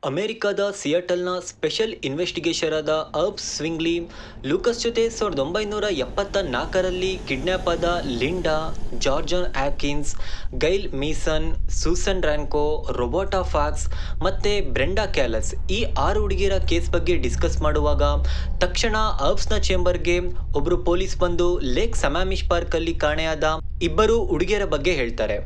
ಅಮೆರಿಕದ ಸಿಯಾಟಲ್ನ special investigation ಆದ ಅರ್ಬ್ ಸ್ವಿಂಗ್ಲಿ Lucas ಜೊತೆ 1974ರಲ್ಲಿ ಕಿಡ್ನ್ಯಾಪ್ ಆದ ಲಿಂಡಾ, ಜಾರ್ಜನ್ ಆ್ಯಕಿನ್ಸ್, ಗೈಲ್ ಮೀಸನ್, ಸೂಸನ್ ರ್ಯಾನ್ಕೋ, ರೊಬಾಟಾ ಫಾಕ್ಸ್ ಮತ್ತು ಬ್ರೆಂಡಾ ಕ್ಯಾಲಸ್ ಈ 6 ಹುಡುಗಿಯರ ಕೇಸ್ ಬಗ್ಗೆ ಡಿಸ್ಕಸ್ ಮಾಡುವಾಗ ತಕ್ಷಣ ಅರ್ಬ್ಸ್ನ ಚೇಂಬರ್ಗೆ ಒಬ್ಬರು ಪೊಲೀಸ್ ಬಂದು ಲೇಕ್ ಸಮಾಮಿಶ್ ಪಾರ್ಕಲ್ಲಿ ಕಾಣೆಯಾದ 2 ಹುಡುಗಿಯರ ಬಗ್ಗೆ ಹೇಳ್ತಾರೆ.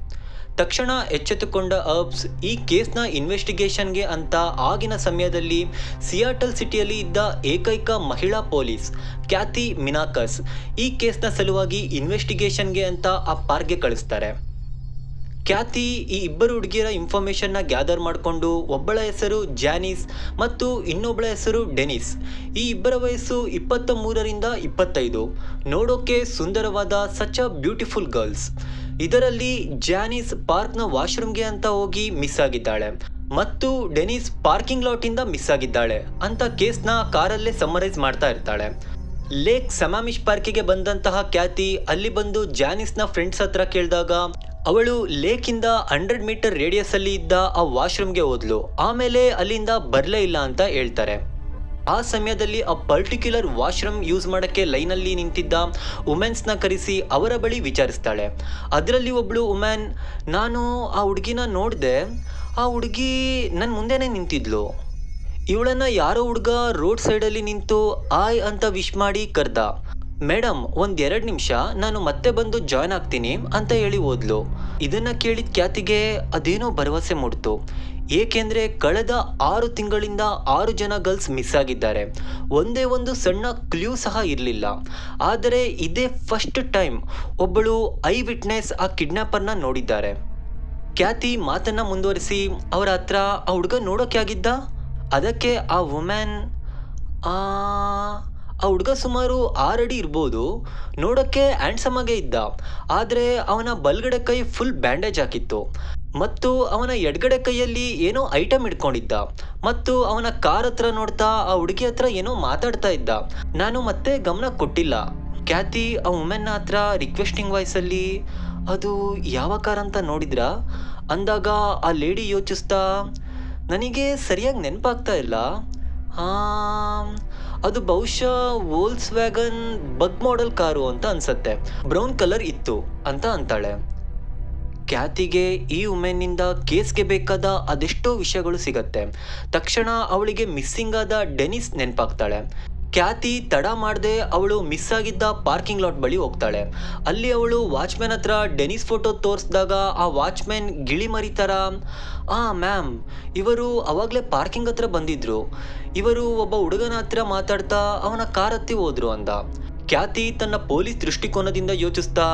ತಕ್ಷಣ ಎಚ್ಚೆತ್ತುಕೊಂಡ ಅರ್ಬ್ಸ್ ಈ ಕೇಸ್ನ ಇನ್ವೆಸ್ಟಿಗೇಷನ್ಗೆ ಅಂತ ಆಗಿನ ಸಮಯದಲ್ಲಿ ಸಿಯಾಟಲ್ ಸಿಟಿಯಲ್ಲಿ ಇದ್ದ ಏಕೈಕ ಮಹಿಳಾ ಪೊಲೀಸ್ ಕ್ಯಾಥಿ ಮಿನಾಕಸ್ ಈ ಕೇಸ್ನ ಸಲುವಾಗಿ ಇನ್ವೆಸ್ಟಿಗೇಷನ್ಗೆ ಅಂತ ಆ ಪಾರ್ಕ್ಗೆ ಕಳಿಸ್ತಾರೆ. ಕ್ಯಾಥಿ ಈ 2 ಹುಡುಗಿಯರ ಇನ್ಫಾರ್ಮೇಷನ್ನ ಗ್ಯಾದರ್ ಮಾಡಿಕೊಂಡು ಒಬ್ಬಳ ಹೆಸರು ಜಾನಿಸ್ ಮತ್ತು ಇನ್ನೊಬ್ಬಳ ಹೆಸರು ಡೆನಿಸ್. ಈ 2 ವಯಸ್ಸು 23ರಿಂದ 25, ನೋಡೋಕೆ ಸುಂದರವಾದ ಸಚ್ ಅ ಬ್ಯೂಟಿಫುಲ್ ಗರ್ಲ್ಸ್. ಇದರಲ್ಲಿ ಜಾನಿಸ್ ಪಾರ್ಕ್ನ ವಾಶ್ರೂಮ್ಗೆ ಅಂತ ಹೋಗಿ ಮಿಸ್ ಆಗಿದ್ದಾಳೆ ಮತ್ತು ಡೆನಿಸ್ ಪಾರ್ಕಿಂಗ್ ಲಾಟಿಂದ ಮಿಸ್ ಆಗಿದ್ದಾಳೆ ಅಂತ ಕೇಸ್ನ ಕಾರಲ್ಲೇ ಸಮ್ಮರೈಸ್ ಮಾಡ್ತಾ ಇರ್ತಾಳೆ. ಲೇಕ್ ಸಮಾಮಿಶ್ ಪಾರ್ಕಿಗೆ ಬಂದಂತಹ ಕ್ಯಾಥಿ ಅಲ್ಲಿ ಬಂದು ಜಾನಿಸ್ನ ಫ್ರೆಂಡ್ಸ್ ಹತ್ರ ಕೇಳಿದಾಗ ಅವಳು ಲೇಕಿಂದ 100 ಮೀಟರ್ ರೇಡಿಯಸ್ ಅಲ್ಲಿ ಇದ್ದ ಆ ವಾಶ್ರೂಮ್ಗೆ ಹೋದ್ಲು, ಆಮೇಲೆ ಅಲ್ಲಿಂದ ಬರಲೇ ಇಲ್ಲ ಅಂತ ಹೇಳ್ತಾರೆ. ಆ ಸಮಯದಲ್ಲಿ ಆ ಪರ್ಟಿಕ್ಯುಲರ್ ವಾಶ್ರೂಮ್ ಯೂಸ್ ಮಾಡೋಕ್ಕೆ ಲೈನಲ್ಲಿ ನಿಂತಿದ್ದ ವುಮೆನ್ಸ್ನ ಕರೆಸಿ ಅವರ ಬಳಿ ವಿಚಾರಿಸ್ತಾಳೆ. ಅದರಲ್ಲಿ ಒಬ್ಬಳು ವುಮೆನ್, ನಾನು ಆ ಹುಡುಗಿನ ನೋಡಿದೆ, ಆ ಹುಡುಗಿ ನನ್ನ ಮುಂದೆನೇ ನಿಂತಿದ್ಲು, ಇವಳನ್ನು ಯಾರೋ ಹುಡುಗ ರೋಡ್ ಸೈಡಲ್ಲಿ ನಿಂತು ಆಯ್ ಅಂತ ವಿಶ್ ಮಾಡಿ ಕರೆದ, ಮೇಡಮ್ 1-2 ನಿಮಿಷ ನಾನು ಮತ್ತೆ ಬಂದು ಜಾಯ್ನ್ ಆಗ್ತೀನಿ ಅಂತ ಹೇಳಿ ಹೋದ್ಲು. ಇದನ್ನು ಕೇಳಿದ ಕ್ಯಾತಿಗೆ ಅದೇನೋ ಭರವಸೆ ಮೂಡ್ತು, ಏಕೆಂದರೆ ಕಳೆದ 6 ತಿಂಗಳಿಂದ 6 ಜನ ಗರ್ಲ್ಸ್ ಮಿಸ್ ಆಗಿದ್ದಾರೆ, ಒಂದೇ ಒಂದು ಸಣ್ಣ ಕ್ಲೂ ಸಹ ಇರಲಿಲ್ಲ. ಆದರೆ ಇದೇ ಫಸ್ಟ್ ಟೈಮ್ ಒಬ್ಬಳು ಐ ವಿಟ್ನೆಸ್ ಆ ಕಿಡ್ನಾಪರ್ನ ನೋಡಿದ್ದಾರೆ. ಕ್ಯಾತಿ ಮಾತನ್ನು ಮುಂದುವರಿಸಿ ಅವರ ಹತ್ರ ಆ ಹುಡುಗ ನೋಡೋಕೆ ಆಗಿದ್ದ. ಅದಕ್ಕೆ ಆ ವುಮೆನ್, ಆ ಹುಡುಗ ಸುಮಾರು 6 ಅಡಿ ಇರ್ಬೋದು, ನೋಡೋಕ್ಕೆ ಹ್ಯಾಂಡ್ಸಮ್ ಆಗೇ ಇದ್ದ, ಆದರೆ ಅವನ ಬಲ್ಗಡೆ ಕೈ ಫುಲ್ ಬ್ಯಾಂಡೇಜ್ ಹಾಕಿತ್ತು ಮತ್ತು ಅವನ ಎಡಗಡೆ ಕೈಯಲ್ಲಿ ಏನೋ ಐಟಮ್ ಇಟ್ಕೊಂಡಿದ್ದ ಮತ್ತು ಅವನ ಕಾರ್ ಹತ್ರ ನೋಡ್ತಾ ಆ ಹುಡುಗಿ ಹತ್ರ ಏನೋ ಮಾತಾಡ್ತಾ ಇದ್ದ. ನಾನು ಮತ್ತೆ ಗಮನ ಕೊಟ್ಟಿಲ್ಲ. ಕ್ಯಾತಿ ಆ ವುಮೆನ್ನ ಹತ್ರ ರಿಕ್ವೆಸ್ಟಿಂಗ್ ವಾಯ್ಸಲ್ಲಿ, ಅದು ಯಾವ ಕಾರ್ ಅಂತ ನೋಡಿದ್ರಾ ಅಂದಾಗ ಆ ಲೇಡಿ ಯೋಚಿಸ್ತಾ, ನನಗೆ ಸರಿಯಾಗಿ ನೆನಪಾಗ್ತಾ ಇಲ್ಲ, ಅದು ಬಹುಶಃ ವೋಲ್ಸ್ ವ್ಯಾಗನ್ ಬಗ್ ಮಾಡೆಲ್ ಕಾರು ಅಂತ ಅನ್ಸತ್ತೆ, ಬ್ರೌನ್ ಕಲರ್ ಇತ್ತು ಅಂತ ಅಂತಾಳೆ. ಕ್ಯಾತಿಗೆ ಈ ವುಮೆನ್ನಿಂದ ಕೇಸ್ಗೆ ಬೇಕಾದ ಅದೆಷ್ಟೋ ವಿಷಯಗಳು ಸಿಗತ್ತೆ. ತಕ್ಷಣ ಅವಳಿಗೆ ಮಿಸ್ಸಿಂಗ್ ಆದ ಡೆನಿಸ್ ನೆನಪಾಗ್ತಾಳೆ. ಕ್ಯಾತಿ ತಡ ಮಾಡದೆ ಅವಳು ಮಿಸ್ ಆಗಿದ್ದ ಪಾರ್ಕಿಂಗ್ ಲಾಟ್ ಬಳಿ ಹೋಗ್ತಾಳೆ. ಅಲ್ಲಿ ಅವಳು ವಾಚ್ಮ್ಯಾನ್ ಹತ್ರ ಡೆನಿಸ್ ಫೋಟೋ ತೋರಿಸಿದಾಗ ಆ ವಾಚ್ಮ್ಯಾನ್ ಗಿಳಿ ಮರಿತಾರ, ಮ್ಯಾಮ್ ಇವರು ಅವಾಗಲೇ ಪಾರ್ಕಿಂಗ್ ಹತ್ರ ಬಂದಿದ್ರು, ಇವರು ಒಬ್ಬ ಹುಡುಗನ ಹತ್ರ ಮಾತಾಡ್ತಾ ಅವನ ಕಾರ್ ಹತ್ತಿ ಹೋದ್ರು ಅಂದ. ಕ್ಯಾತಿ ತನ್ನ ಪೊಲೀಸ್ ದೃಷ್ಟಿಕೋನದಿಂದ ಯೋಚಿಸ್ತಾ,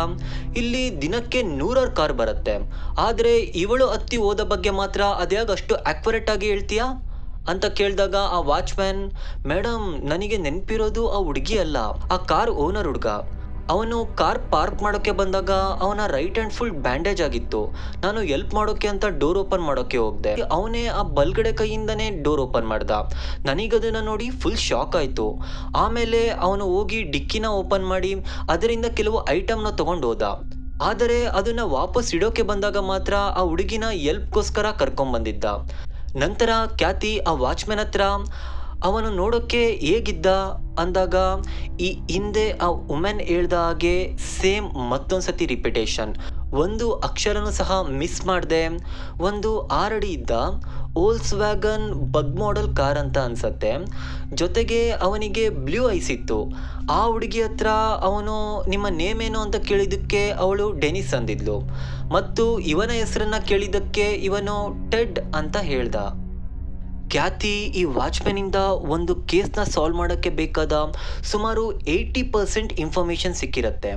ಇಲ್ಲಿ ದಿನಕ್ಕೆ 100 ಕಾರ್ ಬರುತ್ತೆ, ಆದರೆ ಇವಳು ಹತ್ತಿ ಹೋದ ಬಗ್ಗೆ ಮಾತ್ರ ಅದ್ಯಾಗ ಅಷ್ಟು ಆಕ್ಯುರೇಟ್ ಆಗಿ ಹೇಳ್ತೀಯಾ ಅಂತ ಕೇಳಿದಾಗ ಆ ವಾಚ್ಮ್ಯಾನ್, ಮೇಡಮ್ ನನಗೆ ನೆನಪಿರೋದು ಆ ಹುಡುಗಿ ಅಲ್ಲ, ಆ ಕಾರ್ ಓನರ್ ಹುಡುಗ. ಅವನು ಕಾರ್ ಪಾರ್ಕ್ ಮಾಡೋಕ್ಕೆ ಬಂದಾಗ ಅವನ ರೈಟ್ ಹ್ಯಾಂಡ್ ಫುಲ್ ಬ್ಯಾಂಡೇಜ್ ಆಗಿತ್ತು, ನಾನು ಎಲ್ಪ್ ಮಾಡೋಕ್ಕೆ ಅಂತ ಡೋರ್ ಓಪನ್ ಮಾಡೋಕ್ಕೆ ಹೋಗ್ದೆ, ಅವನೇ ಆ ಬಲ್ಗಡೆ ಕೈಯಿಂದನೇ ಡೋರ್ ಓಪನ್ ಮಾಡ್ದ. ನನಗದನ್ನು ನೋಡಿ ಫುಲ್ ಶಾಕ್ ಆಯಿತು. ಆಮೇಲೆ ಅವನು ಹೋಗಿ ಡಿಕ್ಕಿನ ಓಪನ್ ಮಾಡಿ ಅದರಿಂದ ಕೆಲವು ಐಟಮ್ನ ತೊಗೊಂಡು ಹೋದ. ಆದರೆ ಅದನ್ನು ವಾಪಸ್ ಇಡೋಕೆ ಬಂದಾಗ ಮಾತ್ರ ಆ ಹುಡುಗಿನ ಎಲ್ಪ್ಗೋಸ್ಕರ ಕರ್ಕೊಂಬಂದಿದ್ದ. ನಂತರ ಕ್ಯಾತಿ ಆ ವಾಚ್ಮ್ಯಾನ್ ಹತ್ರ, ಅವನು ನೋಡೋಕ್ಕೆ ಹೇಗಿದ್ದ ಅಂದಾಗ ಈ ಹಿಂದೆ ಆ ವುಮೆನ್ ಹೇಳ್ದ ಹಾಗೆ ಸೇಮ್ ಮತ್ತೊಂದು ಸತಿ ರಿಪಿಟೇಷನ್, ಒಂದು ಅಕ್ಷರನೂ ಸಹ ಮಿಸ್ ಮಾಡಿದೆ, ಒಂದು 6 ಅಡಿ ಇದ್ದ, ವೋಲ್ಸ್ ವ್ಯಾಗನ್ ಬಗ್ ಮಾಡೆಲ್ ಕಾರ್ ಅಂತ ಅನ್ಸತ್ತೆ, ಜೊತೆಗೆ ಅವನಿಗೆ ಬ್ಲೂ ಐಸ್ ಇತ್ತು. ಆ ಹುಡುಗಿ ಹತ್ರ ಅವನು ನಿಮ್ಮ ನೇಮ್ ಏನು ಅಂತ ಕೇಳಿದ್ದಕ್ಕೆ ಅವಳು ಡೆನಿಸ್ ಅಂದಿದ್ಲು ಮತ್ತು ಇವನ ಹೆಸರನ್ನ ಕೇಳಿದ್ದಕ್ಕೆ ಇವನು ಟೆಡ್ ಅಂತ ಹೇಳ್ದ. ಕ್ಯಾತಿ ಈ ವಾಚ್ಮ್ಯಾನಿಂದ ಒಂದು ಕೇಸ್ನ ಸಾಲ್ವ್ ಮಾಡೋಕ್ಕೆ ಬೇಕಾದ ಸುಮಾರು 80% ಇನ್ಫಾರ್ಮೇಷನ್ ಸಿಕ್ಕಿರುತ್ತೆ.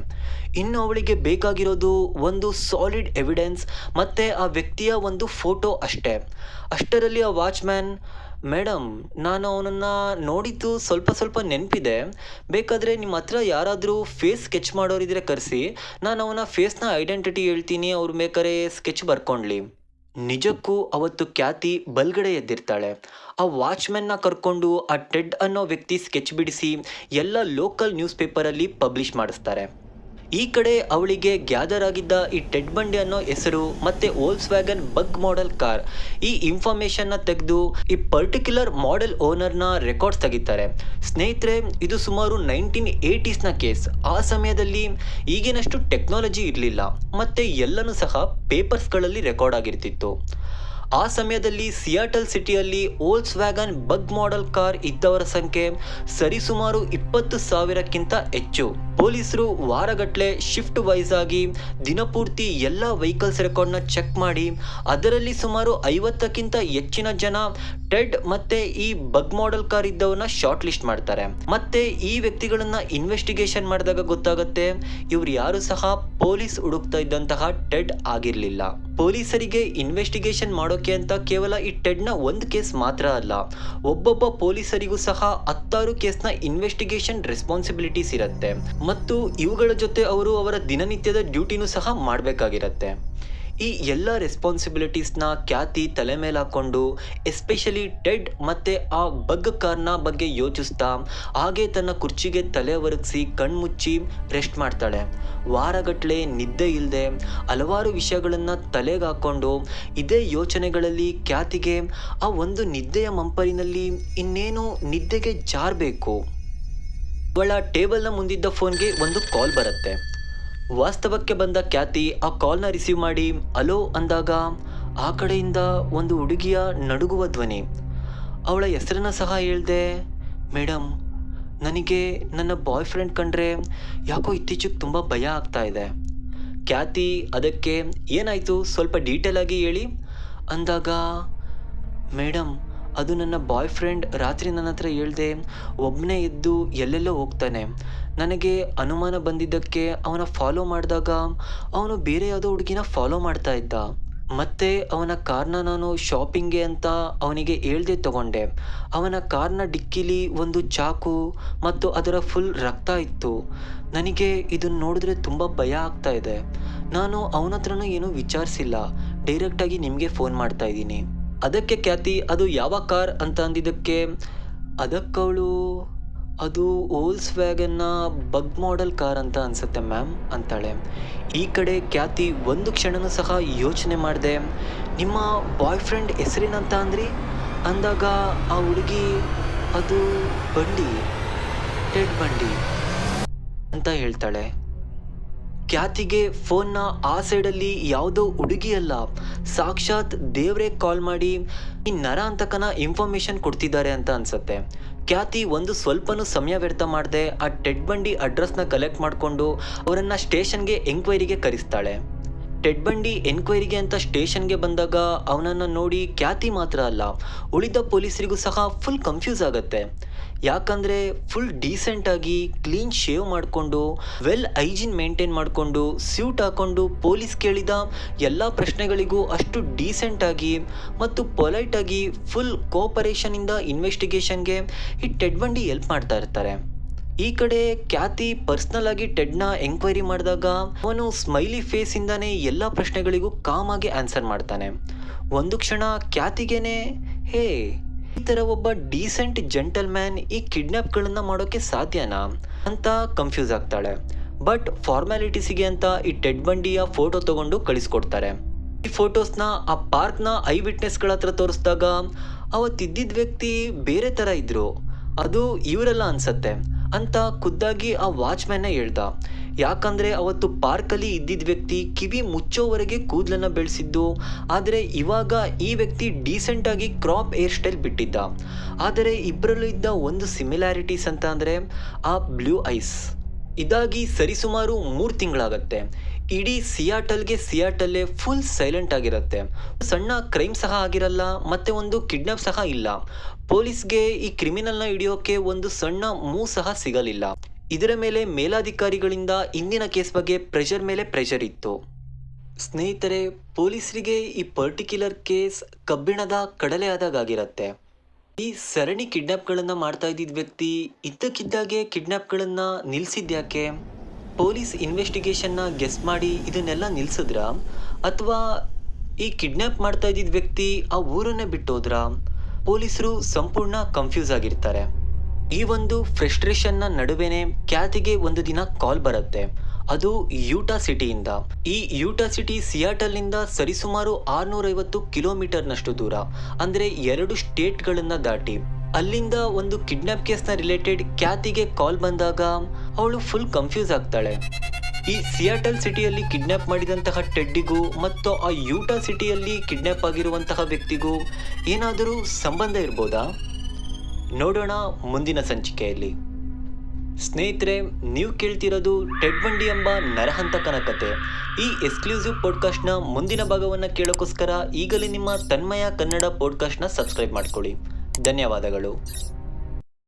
ಇನ್ನು ಅವಳಿಗೆ ಬೇಕಾಗಿರೋದು ಒಂದು ಸಾಲಿಡ್ ಎವಿಡೆನ್ಸ್ ಮತ್ತು ಆ ವ್ಯಕ್ತಿಯ ಒಂದು ಫೋಟೋ ಅಷ್ಟೇ. ಅಷ್ಟರಲ್ಲಿ ಆ ವಾಚ್ಮ್ಯಾನ್, ಮೇಡಮ್ ನಾನು ಅವನನ್ನು ನೋಡಿದ್ದು ಸ್ವಲ್ಪ ನೆನಪಿದೆ, ಬೇಕಾದರೆ ನಿಮ್ಮ ಹತ್ರ ಯಾರಾದರೂ ಫೇಸ್ ಸ್ಕೆಚ್ ಮಾಡೋರಿದ್ರೆ ಕರೆಸಿ, ನಾನು ಅವನ ಫೇಸ್ನ ಐಡೆಂಟಿಟಿ ಹೇಳ್ತೀನಿ, ಅವ್ರು ಬೇಕಾದ್ರೆ ಸ್ಕೆಚ್ ಬರ್ಕೊಂಡ್ಲಿ. ನಿಜಕ್ಕೂ ಅವತ್ತು ಕ್ಯಾತಿ ಬಲ್ಗಡೆ ಎದ್ದಿರ್ತಾಳೆ. ಆ ವಾಚ್ಮ್ಯಾನ್ನ ಕರ್ಕೊಂಡು ಆ ಟೆಡ್ ಅನ್ನೋ ವ್ಯಕ್ತಿ ಸ್ಕೆಚ್ ಬಿಡಿಸಿ ಎಲ್ಲ ಲೋಕಲ್ ನ್ಯೂಸ್ ಪೇಪರಲ್ಲಿ ಪಬ್ಲಿಷ್ ಮಾಡಿಸ್ತಾರೆ. ಈ ಕಡೆ ಅವಳಿಗೆ ಗ್ಯಾದರ್ ಆಗಿದ್ದ ಈ ಟೆಡ್ ಬಂಡಿ ಅನ್ನೋ ಹೆಸರು ಮತ್ತೆ ವೋಲ್ಕ್ಸ್ ವ್ಯಾಗನ್ ಬಗ್ ಮಾಡೆಲ್ ಕಾರ್ ಈ ಇನ್ಫಾರ್ಮೇಶನ್ ನ ತೆಗೆದು ಈ ಪರ್ಟಿಕ್ಯುಲರ್ ಮಾಡೆಲ್ ಓನರ್ ನ ರೆಕಾರ್ಡ್ಸ್ ತೆಗಿತಾರೆ. ಸ್ನೇಹಿತರೆ, ಇದು ಸುಮಾರು 1980s ನ ಕೇಸ್. ಆ ಸಮಯದಲ್ಲಿ ಈಗಿನಷ್ಟು ಟೆಕ್ನಾಲಜಿ ಇರಲಿಲ್ಲ ಮತ್ತೆ ಎಲ್ಲನೂ ಸಹ ಪೇಪರ್ಸ್ ಗಳಲ್ಲಿ ರೆಕಾರ್ಡ್ ಆಗಿರ್ತಿತ್ತು. ಆ ಸಮಯದಲ್ಲಿ ಸಿಯಾಟಲ್ ಸಿಟಿಯಲ್ಲಿ ವೋಲ್ಕ್ಸ್ ವ್ಯಾಗನ್ ಬಗ್ ಮಾಡೆಲ್ ಕಾರ್ ಇದ್ದವರ ಸಂಖ್ಯೆ ಸರಿಸುಮಾರು 20,000ಕ್ಕಿಂತ ಹೆಚ್ಚು. ಪೊಲೀಸರು ವಾರಗಟ್ಟಲೆ ಶಿಫ್ಟ್ ವೈಸ್ ಆಗಿ ದಿನಪೂರ್ತಿ ಎಲ್ಲ ವೆಹಿಕಲ್ಸ್ ರೆಕಾರ್ಡ್ನ ಚೆಕ್ ಮಾಡಿ ಅದರಲ್ಲಿ ಸುಮಾರು 50ಕ್ಕಿಂತ ಹೆಚ್ಚಿನ ಜನ ಟೆಡ್ ಮತ್ತೆ ಈ ಬಗ್ ಮಾಡೆಲ್ ಕಾರ್ ಇದ್ದವನ್ನ ಶಾರ್ಟ್ ಲಿಸ್ಟ್ ಮಾಡ್ತಾರೆ. ಮತ್ತೆ ಈ ವ್ಯಕ್ತಿಗಳನ್ನ ಇನ್ವೆಸ್ಟಿಗೇಷನ್ ಮಾಡಿದಾಗ ಗೊತ್ತಾಗುತ್ತೆ ಇವ್ರು ಯಾರು ಸಹ ಪೊಲೀಸ್ ಹುಡುಕ್ತಾ ಇದ್ದಂತಹ ಟೆಡ್ ಆಗಿರ್ಲಿಲ್ಲ. ಪೊಲೀಸರಿಗೆ ಇನ್ವೆಸ್ಟಿಗೇಷನ್ ಮಾಡೋಕೆ ಅಂತ ಕೇವಲ ಈ ಟೆಡ್ ನ ಒಂದು ಕೇಸ್ ಮಾತ್ರ ಅಲ್ಲ, ಒಬ್ಬೊಬ್ಬ ಪೊಲೀಸರಿಗೂ ಸಹ 10 ಕೇಸ್ನ ಇನ್ವೆಸ್ಟಿಗೇಷನ್ ರೆಸ್ಪಾನ್ಸಿಬಿಲಿಟೀಸ್ ಇರುತ್ತೆ ಮತ್ತು ಇವುಗಳ ಜೊತೆ ಅವರು ಅವರ ದಿನನಿತ್ಯದ ಡ್ಯೂಟಿನೂ ಸಹ ಮಾಡಬೇಕಾಗಿರುತ್ತೆ. ಈ ಎಲ್ಲ ರೆಸ್ಪಾನ್ಸಿಬಿಲಿಟೀಸ್ನ ಖ್ಯಾತಿ ತಲೆ ಮೇಲೆ ಹಾಕೊಂಡು ಎಸ್ಪೆಷಲಿ ಟೆಡ್ ಮತ್ತೆ ಆ ಬಗ್ ಕಾರ್ನ ಬಗ್ಗೆ ಯೋಚಿಸ್ತಾ ಹಾಗೆ ತನ್ನ ಕುರ್ಚಿಗೆ ತಲೆ ಒರಗಿಸಿ ಕಣ್ಮುಚ್ಚಿ ರೆಸ್ಟ್ ಮಾಡ್ತಾಳೆ. ವಾರಗಟ್ಟಲೆ ನಿದ್ದೆ ಇಲ್ಲದೆ ಹಲವಾರು ವಿಷಯಗಳನ್ನ ತಲೆಗೆ ಹಾಕೊಂಡು ಇದೇ ಯೋಚನೆಗಳಲ್ಲಿ ಖ್ಯಾತಿಗೆ ಆ ಒಂದು ನಿದ್ದೆಯ ಮಂಪರಿನಲ್ಲಿ ಇನ್ನೇನು ನಿದ್ದೆಗೆ ಜಾರಬೇಕು. ಅವಳ ಟೇಬಲ್ನ ಮುಂದಿದ್ದ ಫೋನ್ಗೆ ಒಂದು ಕಾಲ್ ಬರುತ್ತೆ. ವಾಸ್ತವಕ್ಕೆ ಬಂದ ಖ್ಯಾತಿ ಆ ಕಾಲ್ನ ರಿಸೀವ್ ಮಾಡಿ ಅಲೋ ಅಂದಾಗ ಆ ಕಡೆಯಿಂದ ಒಂದು ಹುಡುಗಿಯ ನಡುಗುವ ಧ್ವನಿ. ಅವಳ ಹೆಸರನ್ನ ಸಹ ಹೇಳ್ದೆ, ಮೇಡಮ್, ನನಗೆ ನನ್ನ ಬಾಯ್ ಫ್ರೆಂಡ್ ಕಂಡ್ರೆ ಯಾಕೋ ಇತ್ತೀಚೆಗೆ ತುಂಬ ಭಯ ಆಗ್ತಾ ಇದೆ. ಖ್ಯಾತಿ ಅದಕ್ಕೆ ಏನಾಯಿತು ಸ್ವಲ್ಪ ಡೀಟೇಲ್ ಆಗಿ ಹೇಳಿ ಅಂದಾಗ, ಮೇಡಮ್, ಅದು ನನ್ನ ಬಾಯ್ ಫ್ರೆಂಡ್ ರಾತ್ರಿ ನನ್ನ ಹತ್ರ ಹೇಳ್ದೆ ಒಬ್ಬನೇ ಎದ್ದು ಎಲ್ಲೆಲ್ಲೋ ಹೋಗ್ತಾನೆ. ನನಗೆ ಅನುಮಾನ ಬಂದಿದ್ದಕ್ಕೆ ಅವನ ಫಾಲೋ ಮಾಡಿದಾಗ ಅವನು ಬೇರೆ ಯಾವುದೋ ಹುಡುಗಿನ ಫಾಲೋ ಮಾಡ್ತಾ ಇದ್ದ. ಮತ್ತೆ ಅವನ ಕಾರ್ನ ನಾನು ಶಾಪಿಂಗ್ಗೆ ಅಂತ ಅವನಿಗೆ ಹೇಳ್ದೆ ತಗೊಂಡೆ. ಅವನ ಕಾರ್ನ ಡಿಕ್ಕಿಲಿ ಒಂದು ಚಾಕು ಮತ್ತು ಅದರ ಫುಲ್ ರಕ್ತ ಇತ್ತು. ನನಗೆ ಇದನ್ನು ನೋಡಿದ್ರೆ ತುಂಬ ಭಯ ಆಗ್ತಾ ಇದೆ. ನಾನು ಅವನ ಹತ್ರನೂ ಏನೂ ವಿಚಾರಿಸಿಲ್ಲ, ಡೈರೆಕ್ಟಾಗಿ ನಿಮಗೆ ಫೋನ್ ಮಾಡ್ತಾ ಇದ್ದೀನಿ. ಅದಕ್ಕೆ ಖ್ಯಾತಿ ಅದು ಯಾವ ಕಾರ್ ಅಂತ ಅಂದಿದ್ದಕ್ಕೆ ಅದಕ್ಕವಳು ಅದು ವೋಲ್ಕ್ಸ್ ವ್ಯಾಗನ್ನ ಬಗ್ ಮಾಡೆಲ್ ಕಾರ್ ಅಂತ ಅನ್ಸುತ್ತೆ ಮ್ಯಾಮ್ ಅಂತಾಳೆ. ಈ ಕಡೆ ಖ್ಯಾತಿ ಒಂದು ಕ್ಷಣನೂ ಸಹ ಯೋಚನೆ ಮಾಡಿದೆ, ನಿಮ್ಮ ಬಾಯ್ ಫ್ರೆಂಡ್ ಹೆಸರೇನಂತ ಅಂದ್ರಿ ಅಂದಾಗ ಆ ಹುಡುಗಿ ಅದು ಬಂಡಿ, ಟೆಡ್ ಬಂಡಿ ಅಂತ ಹೇಳ್ತಾಳೆ. ಖ್ಯಾತಿಗೆ ಫೋನ್ನ ಆ ಸೈಡಲ್ಲಿ ಯಾವುದೋ ಹುಡುಗಿ ಅಲ್ಲ, ಸಾಕ್ಷಾತ್ ದೇವ್ರೇ ಕಾಲ್ ಮಾಡಿ ಈ ನರ ಅಂತಕನ ಇನ್ಫಾರ್ಮೇಶನ್ ಕೊಡ್ತಿದ್ದಾರೆ ಅಂತ ಅನ್ಸುತ್ತೆ. ಖ್ಯಾತಿ ಒಂದು ಸ್ವಲ್ಪನೂ ಸಮಯ ವ್ಯರ್ಥ ಮಾಡದೆ ಆ ಟೆಡ್ ಬಂಡಿ ಅಡ್ರೆಸ್ನ ಕಲೆಕ್ಟ್ ಮಾಡಿಕೊಂಡು ಅವರನ್ನು ಸ್ಟೇಷನ್ಗೆ ಎಂಕ್ವೈರಿಗೆ ಕರೆಸ್ತಾಳೆ. ಟೆಡ್ ಬಂಡಿ ಎನ್ಕ್ವೈರಿಗೆ ಅಂತ ಸ್ಟೇಷನ್ಗೆ ಬಂದಾಗ ಅವನನ್ನು ನೋಡಿ ಖ್ಯಾತಿ ಮಾತ್ರ ಅಲ್ಲ ಉಳಿದ ಪೊಲೀಸರಿಗೂ ಸಹ ಫುಲ್ ಕನ್ಫ್ಯೂಸ್ ಆಗುತ್ತೆ. ಯಾಕಂದರೆ ಫುಲ್ ಡೀಸೆಂಟಾಗಿ ಕ್ಲೀನ್ ಶೇವ್ ಮಾಡಿಕೊಂಡು ವೆಲ್ ಹೈಜೀನ್ ಮೇಂಟೈನ್ ಮಾಡಿಕೊಂಡು ಸ್ಯೂಟ್ ಹಾಕ್ಕೊಂಡು ಪೊಲೀಸ್ ಕೇಳಿದ ಎಲ್ಲ ಪ್ರಶ್ನೆಗಳಿಗೂ ಅಷ್ಟು ಡೀಸೆಂಟಾಗಿ ಮತ್ತು ಪೊಲೈಟಾಗಿ ಫುಲ್ ಕೋಪರೇಷನಿಂದ ಇನ್ವೆಸ್ಟಿಗೇಷನ್ಗೆ ಈ ಟೆಡ್ ಬಂಡಿ ಹೆಲ್ಪ್ ಮಾಡ್ತಾ ಇರ್ತಾರೆ. ಈ ಕಡೆ ಖ್ಯಾತಿ ಪರ್ಸ್ನಲ್ ಆಗಿ ಟೆಡ್ನ ಎಂಕ್ವೈರಿ ಮಾಡಿದಾಗ ಅವನು ಸ್ಮೈಲಿ ಫೇಸಿಂದಾನೇ ಎಲ್ಲ ಪ್ರಶ್ನೆಗಳಿಗೂ ಕಾಮಾಗಿ ಆನ್ಸರ್ ಮಾಡ್ತಾನೆ. ಒಂದು ಕ್ಷಣ ಖ್ಯಾತಿಗೇನೆ ಹೇ, ಈ ಥರ ಒಬ್ಬ ಡೀಸೆಂಟ್ ಜೆಂಟಲ್ ಮ್ಯಾನ್ ಈ ಕಿಡ್ನಾಪ್ಗಳನ್ನು ಮಾಡೋಕ್ಕೆ ಸಾಧ್ಯನಾ ಅಂತ ಕನ್ಫ್ಯೂಸ್ ಆಗ್ತಾಳೆ. ಬಟ್ ಫಾರ್ಮ್ಯಾಲಿಟೀಸಿಗೆ ಅಂತ ಈ ಟೆಡ್ ಬಂಡಿಯ ಫೋಟೋ ತಗೊಂಡು ಕಳಿಸ್ಕೊಡ್ತಾರೆ. ಈ ಫೋಟೋಸ್ನ ಆ ಪಾರ್ಕ್ನ ಐ ವಿಟ್ನೆಸ್ಗಳ ಹತ್ರ ತೋರಿಸಿದಾಗ ಅವತ್ತಿದ್ದಿದ್ದ ವ್ಯಕ್ತಿ ಬೇರೆ ಥರ ಇದ್ರು, ಅದು ಇವರೆಲ್ಲ ಅನ್ಸತ್ತೆ ಅಂತ ಖುದ್ದಾಗಿ ಆ ವಾಚ್ಮ್ಯಾನ್ನೇ ಹೇಳ್ದ. ಯಾಕಂದರೆ ಅವತ್ತು ಪಾರ್ಕಲ್ಲಿ ಇದ್ದಿದ್ದ ವ್ಯಕ್ತಿ ಕಿವಿ ಮುಚ್ಚೋವರೆಗೆ ಕೂದಲನ್ನು ಬೆಳೆಸಿದ್ದು, ಆದರೆ ಇವಾಗ ಈ ವ್ಯಕ್ತಿ ಡೀಸೆಂಟಾಗಿ ಕ್ರಾಪ್ ಹೇರ್ ಸ್ಟೈಲ್ ಬಿಟ್ಟಿದ್ದ. ಆದರೆ ಇಬ್ಬರಲ್ಲೂ ಇದ್ದ ಒಂದು ಸಿಮಿಲ್ಯಾರಿಟೀಸ್ ಅಂತ ಅಂದರೆ ಆ ಬ್ಲೂ ಐಸ್. ಇದಾಗಿ ಸರಿಸುಮಾರು 3 ತಿಂಗಳಾಗತ್ತೆ. ಇಡೀ ಸಿಯಾಟಲ್ಲೇ ಫುಲ್ ಸೈಲೆಂಟ್ ಆಗಿರುತ್ತೆ. ಸಣ್ಣ ಕ್ರೈಮ್ ಸಹ ಆಗಿರಲ್ಲ ಮತ್ತೆ ಒಂದು ಕಿಡ್ನಾಪ್ ಸಹ ಇಲ್ಲ. ಪೊಲೀಸ್ಗೆ ಈ ಕ್ರಿಮಿನಲ್ನ ಹಿಡಿಯೋಕೆ ಒಂದು ಸಣ್ಣ ಮೂವ್ ಸಹ ಸಿಗಲಿಲ್ಲ. ಇದರ ಮೇಲೆ ಮೇಲಾಧಿಕಾರಿಗಳಿಂದ ಇಂದಿನ ಕೇಸ್ ಬಗ್ಗೆ ಪ್ರೆಷರ್ ಮೇಲೆ ಪ್ರೆಷರ್ ಇತ್ತು. ಸ್ನೇಹಿತರೆ, ಪೊಲೀಸರಿಗೆ ಈ ಪರ್ಟಿಕ್ಯುಲರ್ ಕೇಸ್ ಕಬ್ಬಿಣದ ಕಡಲೆ ಆದಾಗಿರುತ್ತೆ. ಈ ಸರಣಿ ಕಿಡ್ನಾಪ್ಗಳನ್ನು ಮಾಡ್ತಾ ಇದ್ದಿದ್ದ ವ್ಯಕ್ತಿ ಇದ್ದಕ್ಕಿದ್ದಾಗೆ ಕಿಡ್ನಾಪ್ಗಳನ್ನು ನಿಲ್ಲಿಸಿದ್ಯಾಕೆ? ಪೊಲೀಸ್ ಇನ್ವೆಸ್ಟಿಗೇಷನ್ನ ಗೆಸ್ ಮಾಡಿ ಇದನ್ನೆಲ್ಲ ನಿಲ್ಲಿಸಿದ್ರ, ಅಥವಾ ಈ ಕಿಡ್ನಾಪ್ ಮಾಡ್ತಾ ಇದ್ದಿದ್ದ ವ್ಯಕ್ತಿ ಆ ಊರನ್ನೇ ಬಿಟ್ಟೋದ್ರ? ಪೊಲೀಸರು ಸಂಪೂರ್ಣ ಕನ್ಫ್ಯೂಸ್ ಆಗಿರ್ತಾರೆ. ಈ ಒಂದು ಫ್ರಸ್ಟ್ರೇಷನ್ನ ನಡುವೆನೇ ಖ್ಯಾತಿಗೆ ಒಂದು ದಿನ ಕಾಲ್ ಬರುತ್ತೆ. ಅದು ಯೂಟಾ ಸಿಟಿಯಿಂದ. ಈ ಯೂಟಾ ಸಿಟಿ ಸಿಯಾಟಲ್ನಿಂದ ಸರಿಸುಮಾರು 650 ಕಿಲೋಮೀಟರ್ನಷ್ಟು ದೂರ, ಅಂದರೆ 2 ಸ್ಟೇಟ್ಗಳನ್ನು ದಾಟಿ. ಅಲ್ಲಿಂದ ಒಂದು ಕಿಡ್ನಾಪ್ ಕೇಸ್ನ ರಿಲೇಟೆಡ್ ಕ್ಯಾತಿಗೆ ಕಾಲ್ ಬಂದಾಗ ಅವಳು ಫುಲ್ ಕನ್ಫ್ಯೂಸ್ ಆಗ್ತಾಳೆ. ಈ ಸಿಯಾಟಲ್ ಸಿಟಿಯಲ್ಲಿ ಕಿಡ್ನಾಪ್ ಮಾಡಿದಂತಹ ಟೆಡ್ಡಿಗೂ ಮತ್ತು ಆ ಯೂಟಾ ಸಿಟಿಯಲ್ಲಿ ಕಿಡ್ನಾಪ್ ಆಗಿರುವಂತಹ ವ್ಯಕ್ತಿಗೂ ಏನಾದರೂ ಸಂಬಂಧ ಇರ್ಬೋದಾ? ನೋಡೋಣ ಮುಂದಿನ ಸಂಚಿಕೆಯಲ್ಲಿ. ಸ್ನೇಹಿತರೆ, ನೀವು ಕೇಳ್ತಿರೋದು ಟೆಡ್ ಬಂಡಿ ಎಂಬ ನರಹಂತಕನ ಕತೆ. ಈ ಎಕ್ಸ್ಕ್ಲೂಸಿವ್ ಪಾಡ್ಕಾಸ್ಟ್ನ ಮುಂದಿನ ಭಾಗವನ್ನು ಕೇಳೋಕ್ಕೋಸ್ಕರ ಈಗಲೇ ನಿಮ್ಮ ತನ್ಮಯ ಕನ್ನಡ ಪಾಡ್ಕಾಸ್ಟ್ನ ಸಬ್ಸ್ಕ್ರೈಬ್ ಮಾಡ್ಕೊಳ್ಳಿ. ಧನ್ಯವಾದಗಳು.